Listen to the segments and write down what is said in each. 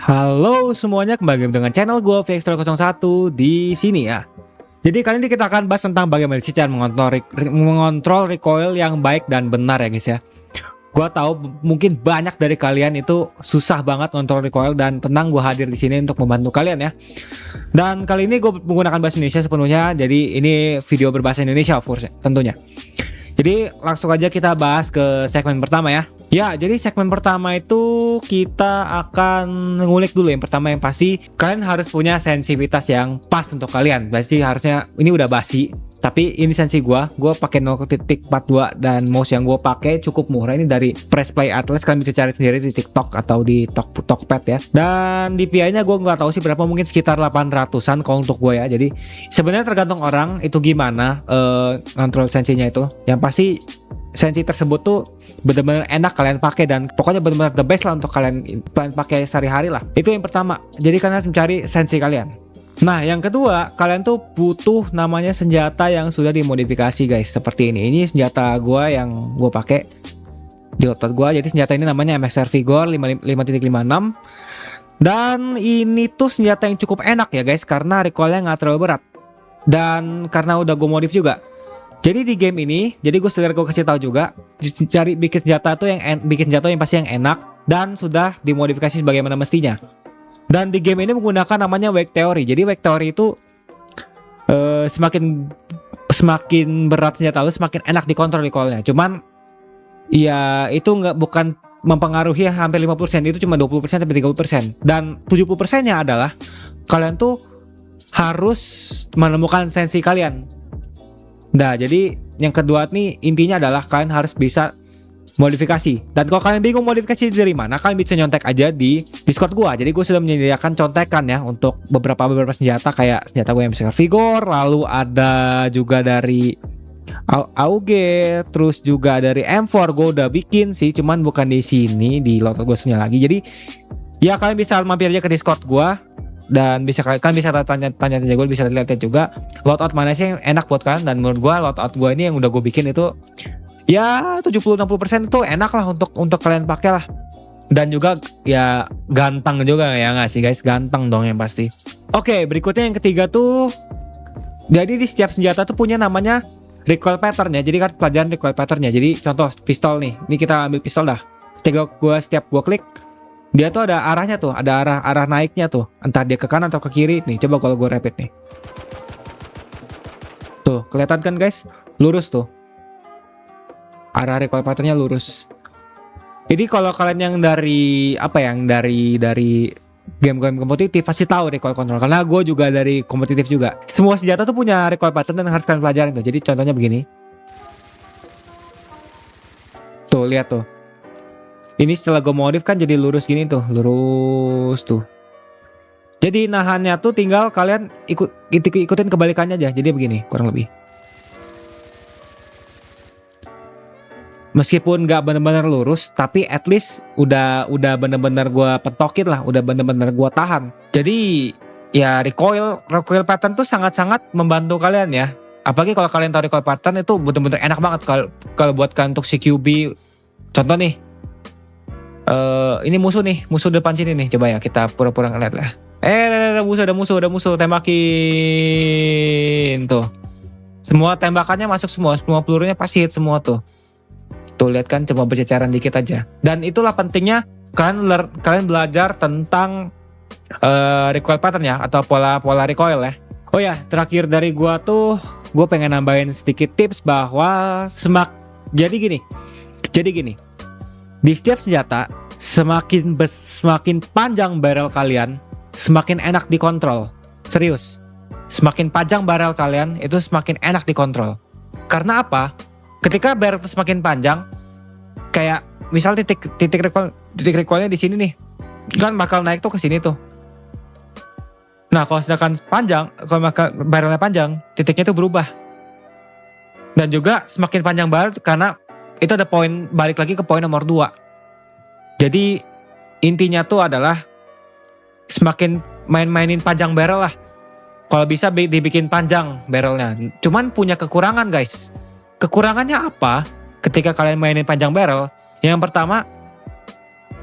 Halo semuanya, kembali lagi dengan channel gue VX01 di sini ya. Jadi kali ini kita akan bahas tentang bagaimana sih cara mengontrol recoil yang baik dan benar ya guys ya. Gua tahu mungkin banyak dari kalian itu susah banget ngontrol recoil, dan tenang, gue hadir di sini untuk membantu kalian ya. Dan kali ini gue menggunakan bahasa Indonesia sepenuhnya, jadi ini video berbahasa Indonesia of course tentunya. Jadi langsung aja kita bahas ke segmen pertama ya. Ya, jadi segmen pertama itu kita akan ngulik dulu. Yang pertama yang pasti kalian harus punya sensitivitas yang pas untuk kalian. Pasti harusnya ini udah basi, tapi ini sensi gue pakai 0.42 dan mouse yang gue pakai cukup murah, ini dari Press Play Atlas. Kalian bisa cari sendiri di TikTok atau di Tokped ya. Dan DPI-nya gue nggak tahu sih berapa, mungkin sekitar 800-an kalau untuk gue ya. Jadi sebenarnya tergantung orang itu gimana kontrol sensinya itu. Yang pasti sensi tersebut tuh benar-benar enak kalian pakai, dan pokoknya benar-benar the best lah untuk kalian pakai sehari-hari lah. Itu yang pertama. Jadi kalian harus mencari sensi kalian. Nah, yang kedua, kalian tuh butuh namanya senjata yang sudah dimodifikasi guys, seperti ini. Ini senjata gua yang gua pakai di otot gua. Jadi senjata ini namanya MXR Vigor 5.56. Dan ini tuh senjata yang cukup enak ya guys, karena recoilnya nggak terlalu berat. Dan karena udah gue modif juga. Jadi di game ini, jadi gue kasih tahu juga, cari bikin senjata tuh bikin senjata yang pasti yang enak dan sudah dimodifikasi sebagaimana mestinya. Dan di game ini menggunakan namanya Wake Theory. Jadi Wake Theory itu semakin berat senjata lu, semakin enak dikontrol recoilnya. Cuman ya itu bukan mempengaruhi hampir 50%, itu cuma 20% sampai 30%. Dan 70%-nya adalah kalian tuh harus menemukan sensi kalian. Nah, jadi yang kedua nih intinya adalah kalian harus bisa modifikasi. Dan kalau kalian bingung modifikasi dari mana, kalian bisa nyontek aja di Discord gua. Jadi gue sudah menyediakan contekan ya untuk beberapa senjata, kayak senjata gue yang bisa Vigor, lalu ada juga dari AUG, terus juga dari M4 gue udah bikin sih, cuman bukan di sini di loadout gue lagi. Jadi ya kalian bisa mampir aja ke Discord gua. Dan kalian bisa tanya saja gue, bisa lihat juga loadout mana sih yang enak buat kalian. Dan menurut gue loadout gue ini yang udah gue bikin itu ya 70-60% itu enak lah untuk kalian pakai lah. Dan juga ya ganteng juga ya nggak sih guys, ganteng dong yang pasti. Oke, berikutnya yang ketiga tuh, jadi di setiap senjata tuh punya namanya recoil pattern ya. Jadi kan pelajaran recoil patternnya. Jadi contoh pistol nih, ini kita ambil pistol dah. Setiap gue klik, dia tuh ada arahnya tuh, ada arah naiknya tuh, entah dia ke kanan atau ke kiri. Nih coba kalau gue repeat nih, tuh kelihatan kan guys, lurus tuh, arah recoil patternnya lurus. Jadi kalau kalian yang dari game-game kompetitif pasti tahu recoil control, karena gue juga dari kompetitif juga. Semua senjata tuh punya recoil pattern dan harus kalian pelajarin tuh. Jadi contohnya begini, tuh lihat tuh. Ini setelah gue modif kan jadi lurus gini tuh, lurus tuh. Jadi nahannya tuh tinggal kalian ikutin kebalikannya aja. Jadi begini kurang lebih. Meskipun nggak benar-benar lurus, tapi at least udah benar-benar gue pentokin lah, udah benar-benar gue tahan. Jadi ya recoil pattern tuh sangat-sangat membantu kalian ya. Apalagi kalau kalian tahu recoil pattern itu benar-benar enak banget kalau buat kalian untuk CQB. Contoh nih. Ini musuh depan sini nih, coba ya kita pura-pura ngeliat lah. Ada musuh, tembakin tuh. Semua tembakannya masuk semua pelurunya pasti hit semua tuh. Tuh lihat kan, cuma berceceran dikit aja. Dan itulah pentingnya kalian belajar tentang recoil pattern ya, atau pola recoil ya. Oh ya, terakhir dari gua tuh, gua pengen nambahin sedikit tips bahwa jadi gini. Di setiap senjata, semakin panjang barrel kalian, semakin enak dikontrol. Serius. Semakin panjang barrel kalian, itu semakin enak dikontrol. Karena apa? Ketika barrel itu semakin panjang, kayak misal titik recoilnya di sini nih, kan bakal naik tuh ke sini tuh. Nah, kalau sedangkan barrelnya panjang, titiknya itu berubah. Dan juga semakin panjang barrel karena itu ada poin, balik lagi ke poin nomor 2. Jadi intinya tuh adalah semakin mainin panjang barrel lah. Kalau bisa dibikin panjang barrelnya. Cuman punya kekurangan guys. Kekurangannya apa? Ketika kalian mainin panjang barrel, yang pertama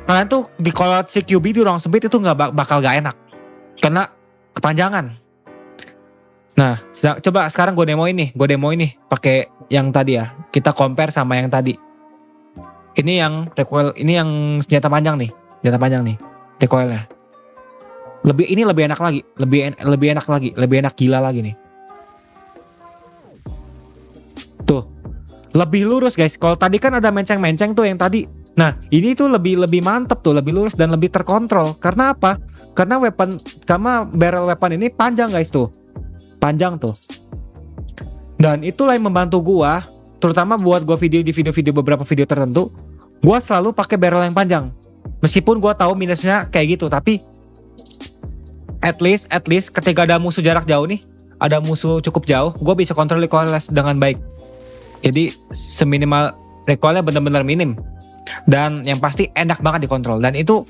kalian tuh di kalau si QB di ruang sempit itu nggak bakal gak enak karena kepanjangan. Nah, coba sekarang gue demoin nih pakai yang tadi ya. Kita compare sama yang tadi. Ini yang recoil, ini yang senjata panjang nih recoilnya. Ini lebih enak lagi, lebih enak gila lagi nih. Tuh, lebih lurus guys. Kalau tadi kan ada menceng-menceng tuh yang tadi. Nah, ini tuh lebih mantep tuh, lebih lurus dan lebih terkontrol. Karena apa? Karena barrel weapon ini panjang guys tuh. Panjang tuh. Dan itulah yang membantu gua, terutama buat gua di video-video beberapa video tertentu, gua selalu pakai barrel yang panjang. Meskipun gua tahu minusnya kayak gitu, tapi at least ketika ada musuh jarak jauh nih, ada musuh cukup jauh, gua bisa kontrol recoil dengan baik. Jadi seminimal recoilnya benar-benar minim. Dan yang pasti enak banget dikontrol, dan itu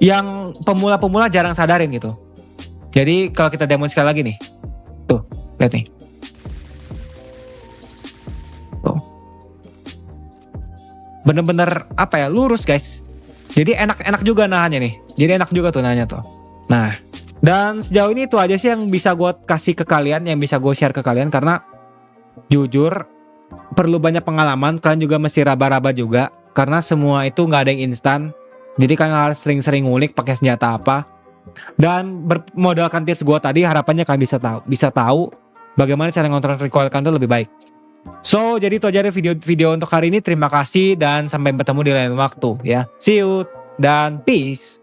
yang pemula-pemula jarang sadarin gitu. Jadi kalau kita demo sekali lagi nih. Tuh, lihat nih. Tuh. Bener-bener apa ya, lurus guys. Jadi enak juga nahannya nih. Jadi enak juga tuh nahannya tuh. Nah, dan sejauh ini itu aja sih yang bisa gue kasih ke kalian, yang bisa gue share ke kalian. Karena jujur perlu banyak pengalaman, kalian juga mesti raba-raba juga. Karena semua itu gak ada yang instan. Jadi kalian harus sering-sering ngulik pakai senjata apa. Dan bermodalkan tips gue tadi, harapannya kalian bisa tahu bagaimana cara ngontrol recoil kalian tuh lebih baik. So, jadi itu aja video untuk hari ini. Terima kasih dan sampai bertemu di lain waktu ya. See you dan peace.